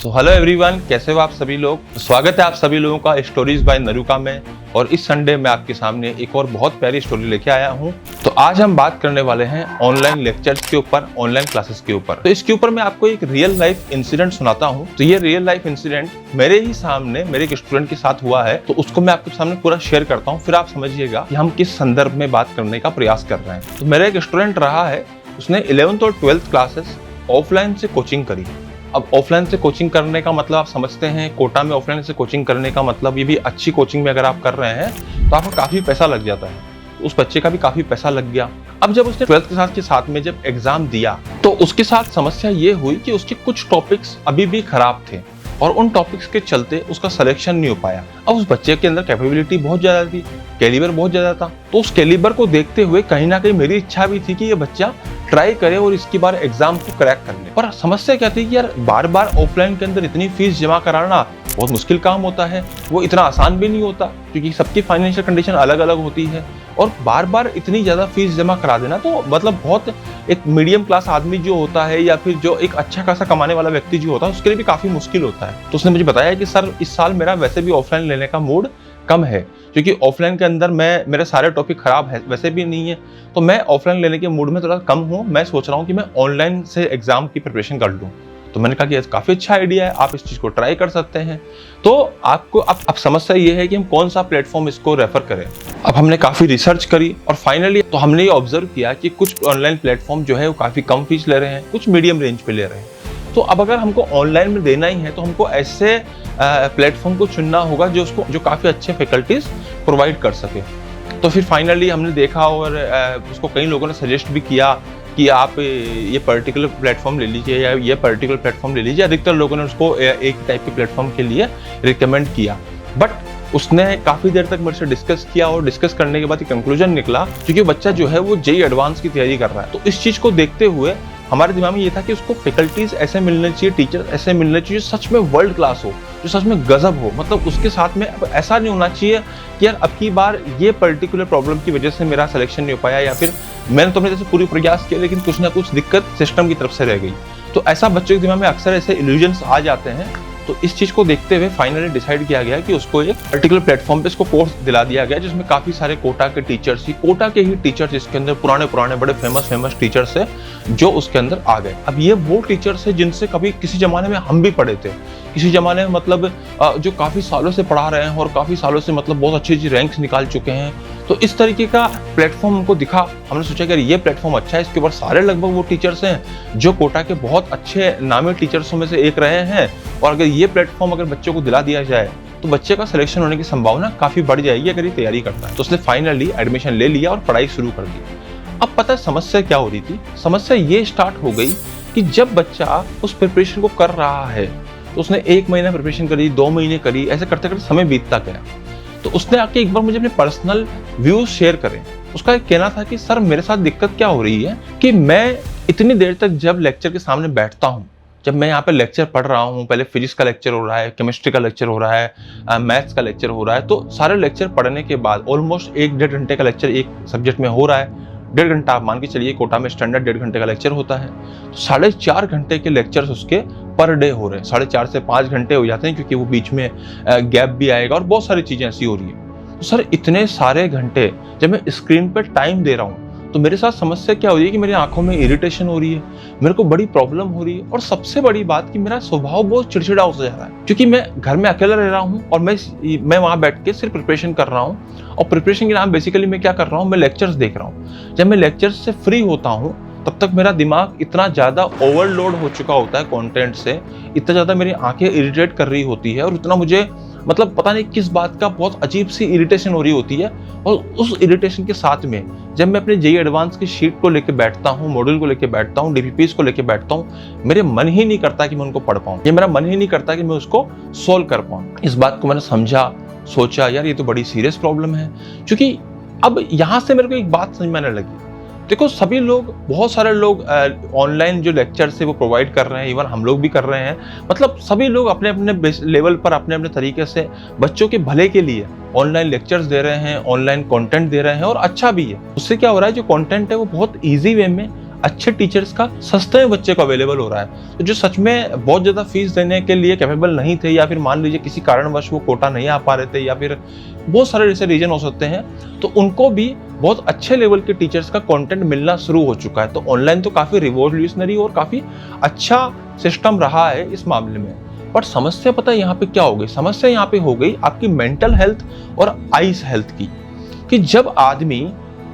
तो hello everyone, कैसे हो आप सभी लोग। स्वागत है आप सभी लोगों का स्टोरीज बाय नरुका में। और इस संडे मैं आपके सामने एक और बहुत प्यारी स्टोरी लेके आया हूँ। तो आज हम बात करने वाले हैं ऑनलाइन लेक्चर्स के ऊपर, ऑनलाइन क्लासेस के ऊपर। तो इसके ऊपर मैं आपको एक रियल लाइफ इंसिडेंट सुनाता हूँ। तो ये रियल लाइफ इंसिडेंट मेरे ही सामने मेरे एक स्टूडेंट के साथ हुआ है, तो उसको मैं आपके सामने पूरा शेयर करता हूँ। फिर आप समझिएगा कि हम किस संदर्भ में बात करने का प्रयास कर रहे हैं। तो मेरा एक स्टूडेंट रहा है, उसने 11th और 12th क्लासेस ऑफलाइन से कोचिंग करी। अब ऑफलाइन से कोचिंग करने का मतलब आप समझते हैं, कोटा में ऑफलाइन से कोचिंग करने का मतलब ये भी अच्छी कोचिंग में अगर आप कर रहे हैं तो आपको काफ़ी पैसा लग जाता है। उस बच्चे का भी काफ़ी पैसा लग गया। अब जब उसने 12th के साथ में जब एग्जाम दिया तो उसके साथ समस्या ये हुई कि उसके कुछ टॉपिक्स अभी भी खराब थे और उन टॉपिक्स के चलते उसका सिलेक्शन नहीं हो पाया। अब उस बच्चे के अंदर कैपेबिलिटी बहुत ज़्यादा थी, कैलिबर बहुत ज़्यादा था। तो उस कैलिबर को देखते हुए कहीं ना कहीं मेरी इच्छा भी थी कि ये बच्चा ट्राई करे और इसकी बार एग्जाम को क्रैक कर ले। पर समस्या क्या थी कि यार बार बार ऑफलाइन के अंदर इतनी फीस जमा कराना बहुत मुश्किल काम होता है, वो इतना आसान भी नहीं होता क्योंकि सबकी फाइनेंशियल कंडीशन अलग अलग होती है। और बार बार इतनी ज़्यादा फीस जमा करा देना तो मतलब बहुत एक मीडियम क्लास आदमी जो होता है या फिर जो एक अच्छा खासा कमाने वाला व्यक्ति जो होता है उसके लिए भी काफ़ी मुश्किल होता है। तो उसने मुझे बताया कि सर इस साल मेरा वैसे भी ऑफलाइन लेने का मूड कम है क्योंकि ऑफलाइन के अंदर मेरे सारे टॉपिक खराब है वैसे भी नहीं है, तो मैं ऑफलाइन लेने के मूड में थोड़ा कम हूँ। मैं सोच रहा हूँ कि मैं ऑनलाइन से एग्जाम की प्रिपरेशन कर लूँ। तो मैंने कहा कि काफ़ी अच्छा आइडिया है, आप इस चीज़ को ट्राई कर सकते हैं। तो आपको अब समस्या ये है कि हम कौन सा प्लेटफॉर्म इसको रेफर करें। अब हमने काफ़ी रिसर्च करी और फाइनली तो हमने ये ऑब्जर्व किया कि कुछ ऑनलाइन प्लेटफॉर्म जो है वो काफ़ी कम फीस ले रहे हैं, कुछ मीडियम रेंज पे ले रहे हैं। तो अब अगर हमको ऑनलाइन में देना ही है तो हमको ऐसे प्लेटफॉर्म को चुनना होगा जो काफ़ी अच्छे फैकल्टीज प्रोवाइड कर सके। तो फिर फाइनली हमने देखा और उसको कई लोगों ने सजेस्ट भी किया कि आप ये पर्टिकुलर प्लेटफॉर्म ले लीजिए या ये पर्टिकुलर प्लेटफॉर्म ले लीजिए। अधिकतर लोगों ने उसको एक टाइप के प्लेटफॉर्म के लिए रिकमेंड किया। बट उसने काफ़ी देर तक मेरे से डिस्कस किया और डिस्कस करने के बाद एक कंक्लूजन निकला, क्योंकि बच्चा जो है वो जेईई एडवांस की तैयारी कर रहा है। तो इस चीज़ को देखते हुए हमारे दिमाग में ये था कि उसको फैकल्टीज ऐसे मिलने चाहिए, टीचर ऐसे मिलने चाहिए सच में वर्ल्ड क्लास हो, जो सच में गजब हो। मतलब उसके साथ में ऐसा नहीं होना चाहिए कि यार अब की बार ये पर्टिकुलर प्रॉब्लम की वजह से मेरा सिलेक्शन नहीं हो पाया या फिर मैंने तो अपने जैसे पूरी प्रयास किया लेकिन कुछ ना कुछ दिक्कत सिस्टम की तरफ से रह गई। तो ऐसा बच्चों के दिमाग में अक्सर ऐसे इल्यूजन्स आ जाते हैं। तो इस चीज़ को देखते हुए फाइनली डिसाइड किया गया कि उसको एक पर्टिकुलर प्लेटफॉर्म पे इसको कोर्स दिला दिया गया जिसमें काफ़ी सारे कोटा के ही टीचर्स जिसके अंदर पुराने बड़े फेमस टीचर्स है जो उसके अंदर आ गए। अब ये वो टीचर्स है जिनसे कभी किसी ज़माने में हम भी पढ़े थे, किसी ज़माने में मतलब जो काफ़ी सालों से पढ़ा रहे हैं और काफ़ी सालों से मतलब बहुत अच्छी रैंक्स निकाल चुके हैं। तो इस तरीके का प्लेटफॉर्म हमको दिखा। हमने सोचा कि ये प्लेटफॉर्म अच्छा है, इसके ऊपर सारे लगभग वो टीचर्स हैं जो कोटा के बहुत अच्छे नामी टीचर्सों में से एक रहे हैं। और अगर ये प्लेटफॉर्म अगर बच्चों को दिला दिया जाए तो बच्चे का सिलेक्शन होने की संभावना काफ़ी बढ़ जाएगी अगर ये तैयारी करता है। तो उसने फाइनली एडमिशन ले लिया और पढ़ाई शुरू कर दी। अब पता है समस्या क्या हो रही थी। समस्या ये स्टार्ट हो गई कि जब बच्चा उस प्रिपरेशन को कर रहा है तो उसने 1 महीना प्रिपरेशन करी, 2 महीने करी, ऐसे करते करते समय बीतता गया। तो उसने आके एक बार मुझे अपने पर्सनल व्यूज शेयर करे। उसका एक कहना था कि सर मेरे साथ दिक्कत क्या हो रही है कि मैं इतनी देर तक जब लेक्चर के सामने बैठता हूँ, जब मैं यहाँ पे लेक्चर पढ़ रहा हूँ, पहले फिजिक्स का लेक्चर हो रहा है, केमिस्ट्री का लेक्चर हो रहा है, मैथ्स का लेक्चर हो रहा है, तो सारे लेक्चर पढ़ने के बाद ऑलमोस्ट 1-1.5 घंटे का लेक्चर एक सब्जेक्ट में हो रहा है। 1.5 घंटा आप मान के चलिए, कोटा में स्टैंडर्ड 1.5 घंटे का लेक्चर होता है। तो 4.5 घंटे के लेक्चर्स उसके पर डे हो रहे हैं। 4.5 से 5 घंटे हो जाते हैं क्योंकि वो बीच में गैप भी आएगा और बहुत सारी चीज़ें ऐसी हो रही है। तो सर इतने सारे घंटे जब मैं स्क्रीन पर टाइम दे रहा हूँ तो मेरे साथ समस्या क्या हो रही है कि मेरी आंखों में इरिटेशन हो रही है, मेरे को बड़ी प्रॉब्लम हो रही है और सबसे बड़ी बात कि मेरा स्वभाव बहुत चिड़चिड़ा होता जा रहा है क्योंकि मैं घर में अकेला रह रहा हूँ और मैं वहाँ बैठ के सिर्फ प्रिपरेशन कर रहा हूँ। और प्रिपरेशन के नाम बेसिकली मैं क्या कर रहा हूँ, मैं लेक्चर्स देख रहा हूँ। जब मैं लेक्चर्स से फ्री होता हूँ तब तक मेरा दिमाग इतना ज़्यादा ओवरलोड हो चुका होता है कंटेंट से, इतना ज़्यादा मेरी आंखें इरिटेट कर रही होती है और इतना मुझे मतलब पता नहीं किस बात का बहुत अजीब सी इरिटेशन हो रही होती है। और उस इरिटेशन के साथ में जब मैं अपने जेईई एडवांस की शीट को लेके बैठता हूँ, मॉड्यूल को लेके बैठता हूँ, डीपीपीस को लेके बैठता हूँ, मेरे मन ही नहीं करता कि मैं उनको पढ़ पाऊँ, ये मेरा मन ही नहीं करता कि मैं उसको सोल्व कर पाऊँ। इस बात को मैंने समझा, सोचा यार ये तो बड़ी सीरियस प्रॉब्लम है। क्योंकि अब यहाँ से मेरे को एक बात समझ में आने लगी। देखो सभी लोग, बहुत सारे लोग ऑनलाइन जो लेक्चर्स है वो प्रोवाइड कर रहे हैं, इवन हम लोग भी कर रहे हैं। मतलब सभी लोग अपने अपने लेवल पर अपने अपने तरीके से बच्चों के भले के लिए ऑनलाइन लेक्चर्स दे रहे हैं, ऑनलाइन कंटेंट दे रहे हैं और अच्छा भी है। उससे क्या हो रहा है, जो कंटेंट है वो बहुत ईजी वे में अच्छे टीचर्स का सस्ते में बच्चे को अवेलेबल हो रहा है। तो जो सच में बहुत ज़्यादा फीस देने के लिए कैपेबल नहीं थे, या फिर मान लीजिए किसी कारणवश वो कोटा नहीं आ पा रहे थे, या फिर बहुत सारे ऐसे रीजन हो सकते हैं, तो उनको भी बहुत अच्छे लेवल के टीचर्स का कंटेंट मिलना शुरू हो चुका है। तो ऑनलाइन तो काफ़ी रिवॉल्यूशनरी और काफ़ी अच्छा सिस्टम रहा है इस मामले में। बट समस्या पता है यहाँ पे क्या हो गई? समस्या यहाँ पे हो गई आपकी मेंटल हेल्थ और आइस हेल्थ की, कि जब आदमी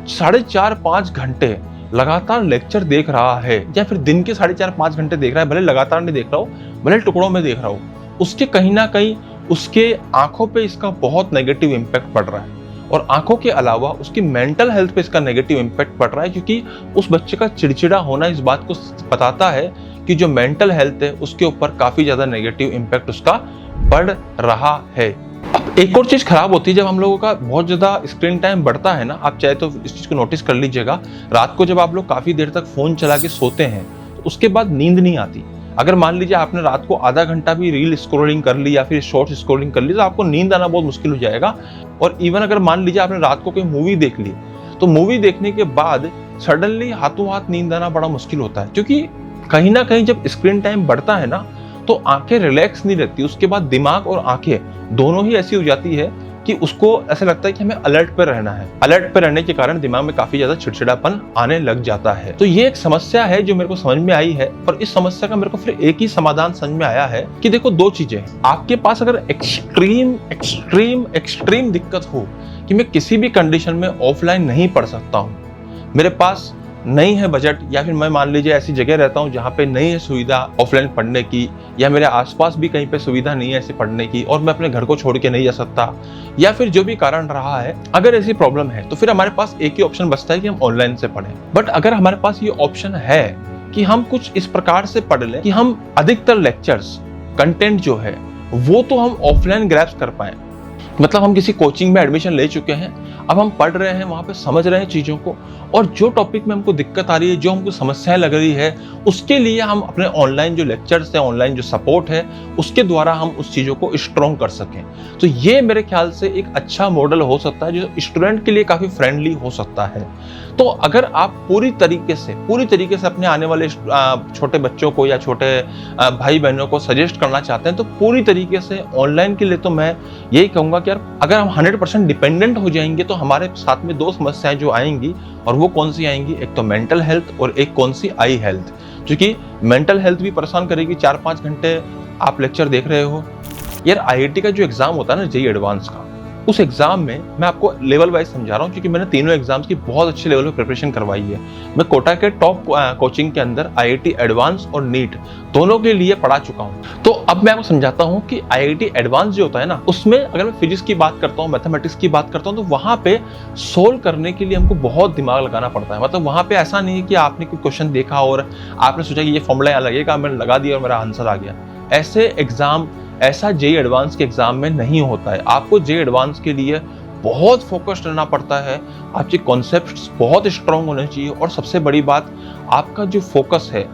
4.5-5 घंटे लगातार लेक्चर देख रहा है, या फिर दिन के 4.5-5 घंटे देख रहा है, भले लगातार नहीं देख रहा हो, भले टुकड़ों में देख रहा हो, उसके कहीं ना कहीं उसके आंखों पे इसका बहुत नेगेटिव इम्पैक्ट पड़ रहा है। और आंखों के अलावा उसकी मेंटल हेल्थ पे इसका नेगेटिव इम्पैक्ट पड़ रहा है, क्योंकि उस बच्चे का चिड़चिड़ा होना इस बात को बताता है कि जो मेंटल हेल्थ है उसके ऊपर काफी ज्यादा नेगेटिव इम्पैक्ट उसका पड़ रहा है। अब एक और चीज खराब होती है, जब हम लोगों का बहुत ज्यादा स्क्रीन टाइम बढ़ता है ना, आप चाहे तो इस चीज को नोटिस कर लीजिएगा, रात को जब आप लोग काफी देर तक फोन चला के सोते हैं तो उसके बाद नींद नहीं आती। अगर मान लीजिए आपने रात को आधा घंटा भी रील स्क्रॉलिंग कर ली या फिर शॉर्ट स्क्रॉलिंग कर ली, तो आपको नींद आना बहुत मुश्किल हो जाएगा। और इवन अगर मान लीजिए आपने रात को कोई मूवी देख ली, तो मूवी देखने के बाद सडनली हाथों हाथ नींद आना बड़ा मुश्किल होता है, क्योंकि कहीं ना कहीं जब स्क्रीन टाइम बढ़ता है ना, तो आंखें रिलैक्स नहीं रहती, उसके बाद दिमाग और आंखें दोनों ही ऐसी हो जाती है कि उसको ऐसा लगता है कि हमें अलर्ट पर रहना है। अलर्ट पर रहने के कारण दिमाग में काफी ज्यादा चिड़चिड़ापन आने लग जाता है। तो ये एक समस्या है जो मेरे को समझ में आई है, और इस समस्या का मेरे को फिर एक ही समाधान समझ में आया है कि देखो, दो चीजें, आपके पास अगर एक्सट्रीम एक्सट्रीम एक्सट्रीम दिक्कत हो कि मैं किसी भी कंडीशन में ऑफलाइन नहीं पढ़ सकता हूँ, मेरे पास नहीं है बजट, या फिर मैं मान लीजिए ऐसी जगह रहता हूँ जहाँ पे नहीं है सुविधा ऑफलाइन पढ़ने की, या मेरे आसपास भी कहीं पे सुविधा नहीं है ऐसे पढ़ने की, और मैं अपने घर को छोड़ के नहीं जा सकता, या फिर जो भी कारण रहा है, अगर ऐसी प्रॉब्लम है, तो फिर हमारे पास एक ही ऑप्शन बचता है कि हम ऑनलाइन से पढ़ें। बट अगर हमारे पास ये ऑप्शन है कि हम कुछ इस प्रकार से पढ़ लें कि हम अधिकतर लेक्चर्स कंटेंट जो है वो तो हम ऑफलाइन ग्रैब्स कर पाए, मतलब हम किसी कोचिंग में एडमिशन ले चुके हैं, अब हम पढ़ रहे हैं, वहां पे समझ रहे हैं चीजों को, और जो टॉपिक में हमको दिक्कत आ रही है, जो हमको समस्याएं लग रही है, उसके लिए हम अपने ऑनलाइन जो लेक्चर्स है, ऑनलाइन जो सपोर्ट है, उसके द्वारा हम उस चीजों को स्ट्रॉन्ग कर सकें। तो ये मेरे ख्याल से एक अच्छा मॉडल हो सकता है जो स्टूडेंट के लिए काफी फ्रेंडली हो सकता है। तो अगर आप पूरी तरीके से अपने आने वाले छोटे बच्चों को या छोटे भाई बहनों को सजेस्ट करना चाहते हैं, तो पूरी तरीके से ऑनलाइन के लिए तो मैं यही कहूंगा कि यार, अगर हम 100% डिपेंडेंट हो जाएंगे तो हमारे साथ में दो समस्याएं जो आएंगी, और वो कौन सी आएंगी, एक तो मेंटल हेल्थ और एक कौन सी, आई हेल्थ। क्योंकि मेंटल हेल्थ भी परेशान करेगी, 4-5 घंटे आप लेक्चर देख रहे हो। यार आईआईटी का जो एग्जाम होता है ना, जेईई एडवांस का, उस एग्जाम में मैं आपको लेवल वाइज समझा रहा हूँ, क्योंकि मैंने तीनों एग्जाम्स की बहुत अच्छे लेवल पे प्रिपरेशन करवाई है। मैं कोटा के टॉप कोचिंग के अंदर आईआईटी एडवांस और नीट दोनों के लिए पढ़ा चुका हूँ। तो अब मैं आपको समझाता हूँ कि आईआईटी एडवांस जो होता है ना, उसमें अगर मैं फिजिक्स की बात करता हूँ, मैथमेटिक्स की बात करता हूँ, तो वहां पे सोल्व करने के लिए हमको बहुत दिमाग लगाना पड़ता है। मतलब वहां पे ऐसा नहीं है कि आपने कोई क्वेश्चन देखा और आपने सोचा कि ये फॉर्मूला यहाँ लगेगा, मैंने लगा दिया और मेरा आंसर आ गया। ऐसा जेईई एडवांस के एग्जाम में नहीं होता है। आपको जेईई एडवांस के लिए बहुत फोकस्ड रहना पड़ता है, आपके कॉन्सेप्ट्स बहुत स्ट्रांग होने चाहिए, और सबसे बड़ी बात, आपका जो फोकस है,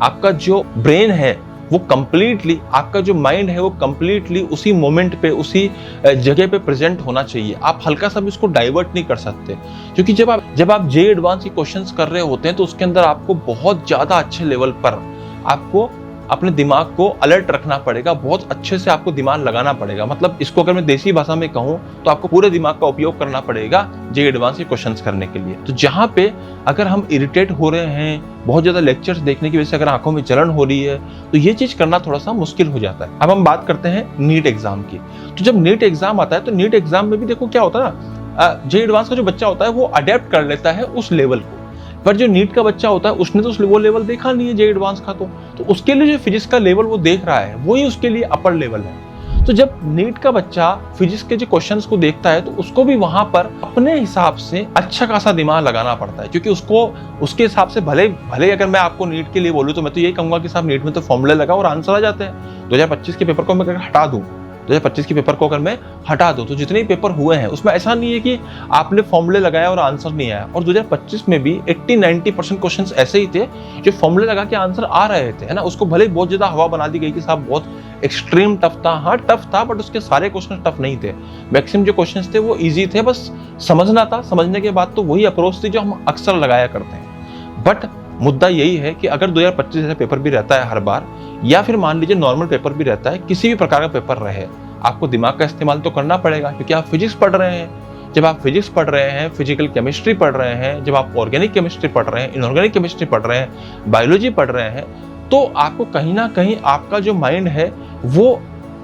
आपका जो ब्रेन है, वो कंप्लीटली, आपका जो माइंड है वो कंप्लीटली उसी मोमेंट पे, उसी जगह पे प्रेजेंट होना चाहिए। आप हल्का सा भी उसको डाइवर्ट नहीं कर सकते, क्योंकि जब आप जेईई एडवांस की क्वेश्चंस कर रहे होते हैं, तो उसके अंदर आपको बहुत ज्यादा अच्छे लेवल पर आपको अपने दिमाग को अलर्ट रखना पड़ेगा, बहुत अच्छे से आपको दिमाग लगाना पड़ेगा। मतलब इसको अगर मैं देसी भाषा में कहूँ तो आपको पूरे दिमाग का उपयोग करना पड़ेगा जेईई एडवांस के क्वेश्चंस करने के लिए। तो जहाँ पे अगर हम इरिटेट हो रहे हैं, बहुत ज्यादा लेक्चर्स देखने की वजह से अगर आंखों में जलन हो रही है, तो ये चीज करना थोड़ा सा मुश्किल हो जाता है। अब हम बात करते हैं नीट एग्जाम की। तो जब नीट एग्जाम आता है, तो नीट एग्जाम में भी देखो क्या होता है ना, जेईई एडवांस का जो बच्चा होता है वो अडेप्ट कर लेता है उस लेवल को, पर जो नीट का बच्चा होता है उसने तो वो लेवल देखा नहीं है जेईई एडवांस का, तो उसके लिए जो फिजिक्स का लेवल वो देख रहा है, वही उसके लिए अपर लेवल है। तो जब नीट का बच्चा फिजिक्स के जो क्वेश्चंस को देखता है, तो उसको भी वहां पर अपने हिसाब से अच्छा खासा दिमाग लगाना पड़ता है, क्योंकि उसको उसके हिसाब से भले अगर मैं आपको नीट के लिए बोलूँ, तो मैं तो यही कहूंगा कि साहब नीट में तो फॉर्मूले लगा और आंसर आ जाते हैं। 2025 के पेपर को मैं हटा दूं, 2025 के पेपर को अगर मैं हटा दूं, तो जितने पेपर हुए हैं उसमें ऐसा नहीं है कि आपने फॉर्मूले लगाया और आंसर नहीं आया। और 2025 में भी 80-90% क्वेश्चंस ऐसे ही थे जो फॉर्मूले लगा के आंसर आ रहे थे, है ना। उसको भले बहुत ज्यादा हवा बना दी गई कि साहब बहुत एक्सट्रीम टफ था, हाँ टफ था, बट उसके सारे क्वेश्चन टफ नहीं थे। मैक्सिमम जो क्वेश्चन थे वो ईजी थे, बस समझना था। समझने के बाद तो वही अप्रोच थी जो हम अक्सर लगाया करते हैं। बट मुद्दा यही है कि अगर 2025 जैसा पेपर भी रहता है हर बार, या फिर मान लीजिए नॉर्मल पेपर भी रहता है, किसी भी प्रकार का पेपर रहे, आपको दिमाग का इस्तेमाल तो करना पड़ेगा, क्योंकि आप फिजिक्स पढ़ रहे हैं। जब आप फिजिक्स पढ़ रहे हैं, फिजिकल केमिस्ट्री पढ़ रहे हैं, जब आप ऑर्गेनिक केमिस्ट्री पढ़ रहे हैं, इनऑर्गेनिक केमिस्ट्री पढ़ रहे हैं, बायोलॉजी पढ़ रहे हैं, तो आपको कहीं ना कहीं आपका जो माइंड है वो,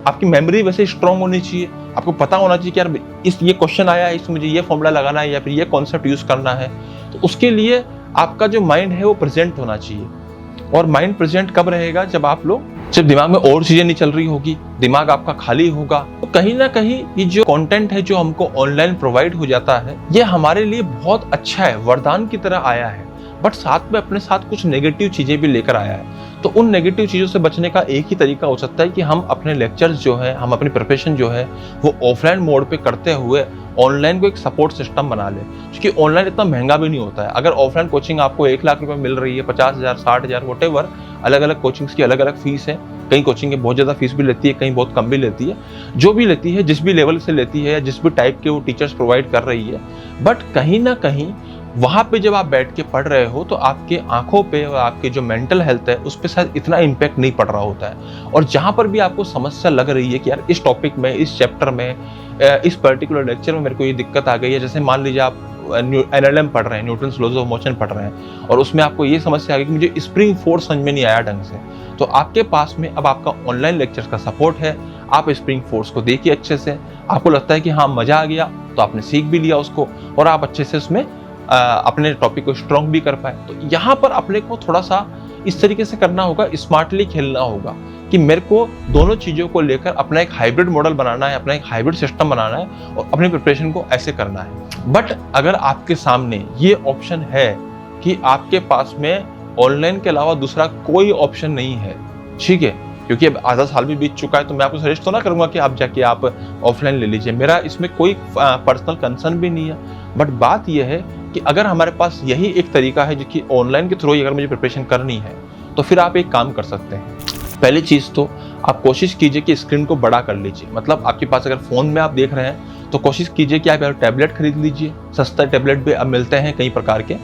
आपकी मेमोरी वैसे स्ट्रांग होनी चाहिए। आपको पता होना चाहिए कि यार ये क्वेश्चन आया है, इसमें मुझे ये फॉर्मूला लगाना है या फिर ये कॉन्सेप्ट यूज करना है। तो उसके लिए आपका जो माइंड है वो प्रेजेंट होना चाहिए। और माइंड प्रेजेंट कब रहेगा? जब दिमाग में और चीजें नहीं चल रही होगी, दिमाग आपका खाली होगा। तो कहीं ना कहीं ये जो कंटेंट है जो हमको ऑनलाइन प्रोवाइड हो जाता है, ये हमारे लिए बहुत अच्छा है, वरदान की तरह आया है, बट साथ में अपने साथ कुछ नेगेटिव चीजें भी लेकर आया है। तो उन नेगेटिव चीजों से बचने का एक ही तरीका हो सकता है कि हम अपने लेक्चर्स जो है, हम अपनी प्रिपरेशन जो है वो ऑफलाइन मोड पे करते हुए ऑनलाइन को एक सपोर्ट सिस्टम बना ले। क्योंकि ऑनलाइन इतना महंगा भी नहीं होता है। अगर ऑफलाइन कोचिंग आपको 1 लाख रुपए मिल रही है, 50,000, 60,000, वॉटेवर, अलग अलग कोचिंग्स की अलग अलग फीस है। कई कोचिंग बहुत ज़्यादा फीस भी लेती है, कहीं बहुत कम भी लेती है। जो भी लेती है, जिस भी लेवल से लेती है या जिस भी टाइप के वो टीचर्स प्रोवाइड कर रही है, बट कहीं ना कहीं वहाँ पे जब आप बैठ के पढ़ रहे हो तो आपके आंखों पे और आपके जो मेंटल हेल्थ है उस पर शायद इतना इम्पैक्ट नहीं पड़ रहा होता है। और जहाँ पर भी आपको समस्या लग रही है कि यार इस टॉपिक में, इस चैप्टर में, इस पर्टिकुलर लेक्चर में मेरे को ये दिक्कत आ गई है, जैसे मान लीजिए आप NLM पढ़ रहे हैं, न्यूटन्स लॉज ऑफ मोशन पढ़ रहे हैं, और उसमें आपको ये समस्या आ गई कि मुझे स्प्रिंग फोर्स समझ में नहीं आया ढंग से, तो आपके पास में अब आपका ऑनलाइन लेक्चर का सपोर्ट है। आप स्प्रिंग फोर्स को देखिए अच्छे से, आपको लगता है कि हाँ मजा आ गया, तो आपने सीख भी लिया उसको और आप अच्छे से उसमें अपने टॉपिक को स्ट्रॉन्ग भी कर पाए। तो यहाँ पर अपने को थोड़ा सा इस तरीके से करना होगा, स्मार्टली खेलना होगा कि मेरे को दोनों चीज़ों को लेकर अपना एक हाइब्रिड मॉडल बनाना है, अपना एक हाइब्रिड सिस्टम बनाना है और अपनी प्रिपरेशन को ऐसे करना है। बट अगर आपके सामने ये ऑप्शन है कि आपके पास में ऑनलाइन के अलावा दूसरा कोई ऑप्शन नहीं है, ठीक है, क्योंकि अब आधा साल भी बीत चुका है, तो मैं आपको सजेस्ट तो ना करूंगा कि आप जाके आप ऑफलाइन ले लीजिए, मेरा इसमें कोई पर्सनल कंसर्न भी नहीं है। बट बात यह है कि अगर हमारे पास यही एक तरीका है जिसकी ऑनलाइन के थ्रू ही अगर मुझे प्रिपरेशन करनी है, तो फिर आप एक काम कर सकते हैं। पहली चीज़ तो आप कोशिश कीजिए कि स्क्रीन को बड़ा कर लीजिए। मतलब आपके पास अगर फ़ोन में आप देख रहे हैं तो कोशिश कीजिए कि आप यार टैबलेट खरीद लीजिए। सस्ता टैबलेट भी अब मिलते हैं कई प्रकार के,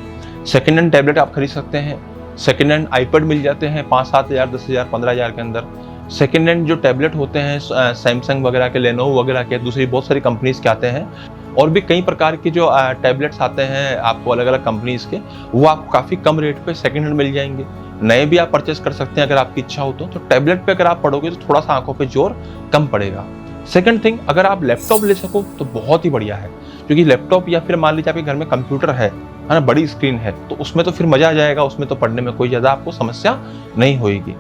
सेकेंड हैंड टैबलेट आप खरीद सकते हैं। सेकेंड हैंड आईपैड मिल जाते हैं 5-7 हज़ार, 10 हज़ार, 15 हज़ार के अंदर। सेकेंड हैंड जो टैबलेट होते हैं सैमसंग वगैरह के, लेनोवो वगैरह के, दूसरी बहुत सारी कंपनीज़ के आते हैं। और भी कई प्रकार के जो टैबलेट्स आते हैं आपको अलग अलग कंपनीज़ के, वो आपको काफ़ी कम रेट पे सेकेंड हैंड मिल जाएंगे। नए भी आप परचेस कर सकते हैं अगर आपकी इच्छा हो तो टैबलेट पे अगर आप पढ़ोगे तो थोड़ा सा आंखों पे जोर कम पड़ेगा। सेकंड थिंग, अगर आप लैपटॉप ले सको तो बहुत ही बढ़िया है, क्योंकि लैपटॉप या फिर मान लीजिए आपके घर में कंप्यूटर है ना, बड़ी स्क्रीन है, तो उसमें तो फिर मजा आ जाएगा, उसमें तो पढ़ने में कोई ज़्यादा आपको समस्या नहीं होगी।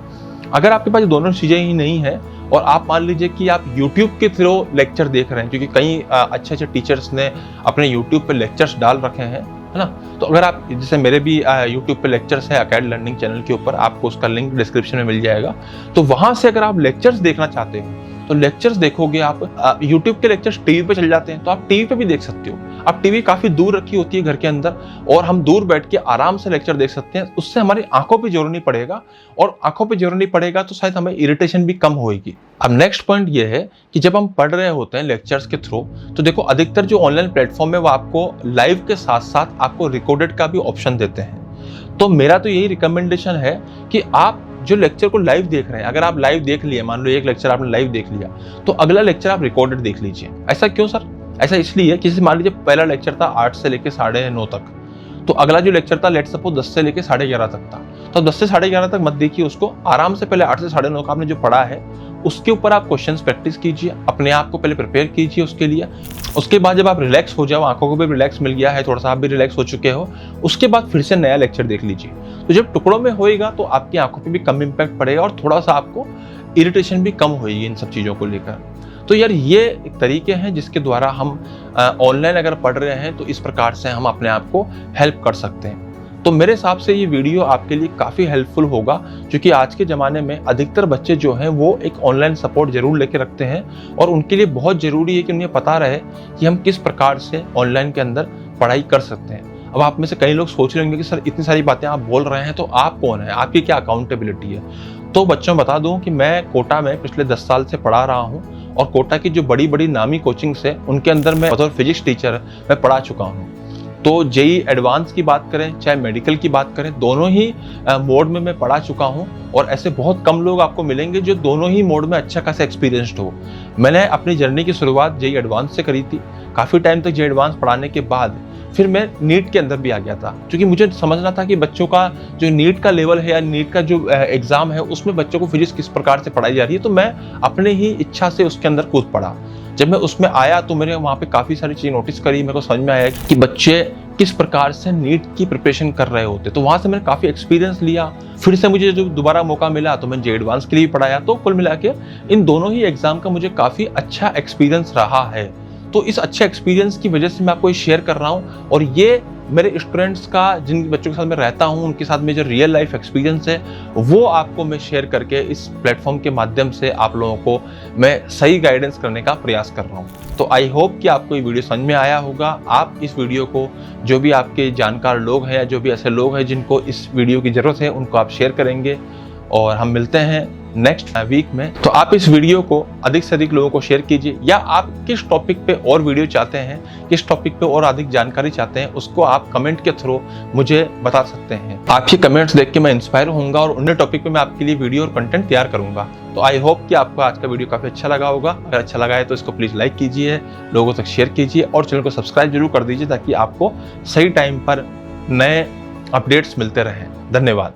अगर आपके पास दोनों चीज़ें ही नहीं है और आप मान लीजिए कि आप YouTube के थ्रू लेक्चर देख रहे हैं, क्योंकि कई अच्छे अच्छे टीचर्स ने अपने YouTube पे लेक्चर्स डाल रखे हैं, है ना, तो अगर आप, जैसे मेरे भी YouTube पे लेक्चर्स है अकेड लर्निंग चैनल के ऊपर, आपको उसका लिंक डिस्क्रिप्शन में मिल जाएगा, तो वहाँ से अगर आप लेक्चर्स देखना चाहते हो तो लेक्चर्स देखोगे आप। YouTube के लेक्चर्स टीवी पे चल जाते हैं तो आप टीवी पे भी देख सकते हो। अब टीवी काफ़ी दूर रखी होती है घर के अंदर और हम दूर बैठ के आराम से लेक्चर देख सकते हैं, उससे हमारी आंखों पे जोर नहीं पड़ेगा, और आंखों पे जोर नहीं पड़ेगा तो शायद हमें इरिटेशन भी कम होगी। अब नेक्स्ट पॉइंट ये है कि जब हम पढ़ रहे होते हैं लेक्चर्स के थ्रू, तो देखो अधिकतर जो ऑनलाइन प्लेटफॉर्म है वो आपको लाइव के साथ साथ आपको रिकॉर्डेड का भी ऑप्शन देते हैं। तो मेरा तो यही रिकमेंडेशन है कि आप जो लेक्चर को लाइव देख रहे हैं, अगर आप लाइव देख लिए, मान लो एक लेक्चर आपने लाइव देख लिया, तो अगला लेक्चर आप रिकॉर्डेड देख लीजिए। ऐसा क्यों सर? ऐसा इसलिए कि जैसे मान लीजिए पहला लेक्चर था 8 से लेकर 9:30 तक, तो अगला जो लेक्चर था लेट सपोज 10 से लेकर 11:30 तक था, तो 10 से 11:30 तक मत देखिए उसको, आराम से पहले 8 से 9:30 का आपने जो पढ़ा है उसके ऊपर आप क्वेश्चंस प्रैक्टिस कीजिए, अपने आप को पहले प्रिपेयर कीजिए उसके लिए। उसके बाद जब आप रिलैक्स हो जाओ, आंखों को भी रिलैक्स मिल गया है, थोड़ा सा आप भी रिलैक्स हो चुके हो, उसके बाद फिर से नया लेक्चर देख लीजिए। तो जब टुकड़ों में होएगा तो आपकी आंखों पे भी कम इम्पैक्ट पड़ेगा और थोड़ा सा आपको इरिटेशन भी कम होगी इन सब चीज़ों को लेकर। तो यार ये एक तरीके हैं जिसके द्वारा हम ऑनलाइन अगर पढ़ रहे हैं तो इस प्रकार से हम अपने आप को हेल्प कर सकते हैं। तो मेरे हिसाब से ये वीडियो आपके लिए काफ़ी हेल्पफुल होगा, क्योंकि आज के ज़माने में अधिकतर बच्चे जो हैं वो एक ऑनलाइन सपोर्ट जरूर लेके रखते हैं और उनके लिए बहुत ज़रूरी है कि उन्हें पता रहे कि हम किस प्रकार से ऑनलाइन के अंदर पढ़ाई कर सकते हैं। अब आप में से कई लोग सोच रहे होंगे कि सर इतनी सारी बातें आप बोल रहे हैं तो आप कौन है, आपकी क्या अकाउंटेबिलिटी है। तो बच्चों बता दूं कि मैं कोटा में पिछले 10 साल से पढ़ा रहा हूं और कोटा की जो बड़ी बड़ी नामी कोचिंग्स है उनके अंदर मैं बतौर फिजिक्स टीचर मैं पढ़ा चुका हूं। तो जेई एडवांस की बात करें चाहे मेडिकल की बात करें, दोनों ही मोड में मैं पढ़ा चुका हूं और ऐसे बहुत कम लोग आपको मिलेंगे जो दोनों ही मोड में अच्छा खासा एक्सपीरियंस्ड हो। मैंने अपनी जर्नी की शुरुआत जेई एडवांस से करी थी। काफ़ी टाइम तक जेई एडवांस पढ़ाने के बाद फिर मैं नीट के अंदर भी आ गया था, क्योंकि मुझे समझना था कि बच्चों का जो नीट का लेवल है या नीट का जो एग्ज़ाम है उसमें बच्चों को फिजिक्स किस प्रकार से पढ़ाई जा रही है। तो मैं अपने ही इच्छा से उसके अंदर कूद पड़ा। जब मैं उसमें आया तो मैंने वहाँ पे काफ़ी सारी चीज़ नोटिस करी। मेरे को समझ में आया कि बच्चे किस प्रकार से नीट की प्रिपरेशन कर रहे होते। तो वहाँ से मैंने काफ़ी एक्सपीरियंस लिया। फिर से मुझे जब दोबारा मौका मिला तो मैं जेई एडवांस के लिए भी पढ़ाया। तो कुल मिला के इन दोनों ही एग्ज़ाम का मुझे काफ़ी अच्छा एक्सपीरियंस रहा है। तो इस अच्छे एक्सपीरियंस की वजह से मैं आपको ये शेयर कर रहा हूँ, और ये मेरे स्टूडेंट्स का, जिन बच्चों के साथ मैं रहता हूँ उनके साथ में जो रियल लाइफ एक्सपीरियंस है वो आपको मैं शेयर करके इस प्लेटफॉर्म के माध्यम से आप लोगों को मैं सही गाइडेंस करने का प्रयास कर रहा हूँ। तो आई होप कि आपको ये वीडियो समझ में आया होगा। आप इस वीडियो को जो भी आपके जानकार लोग हैं या जो भी ऐसे लोग हैं जिनको इस वीडियो की ज़रूरत है उनको आप शेयर करेंगे, और हम मिलते हैं नेक्स्ट वीक में। तो आप इस वीडियो को अधिक से अधिक लोगों को शेयर कीजिए, या आप किस टॉपिक पे और वीडियो चाहते हैं, किस टॉपिक पे और अधिक जानकारी चाहते हैं, उसको आप कमेंट के थ्रू मुझे बता सकते हैं। आपके कमेंट्स देख के मैं इंस्पायर होऊंगा और उन्हीं टॉपिक पे मैं आपके लिए वीडियो और कंटेंट तैयार करूंगा। तो आई होप कि आपको आज का वीडियो काफ़ी अच्छा लगा होगा। अगर अच्छा लगा है तो इसको प्लीज़ लाइक कीजिए, लोगों तक शेयर कीजिए और चैनल को सब्सक्राइब जरूर कर दीजिए ताकि आपको सही टाइम पर नए अपडेट्स मिलते रहें। धन्यवाद।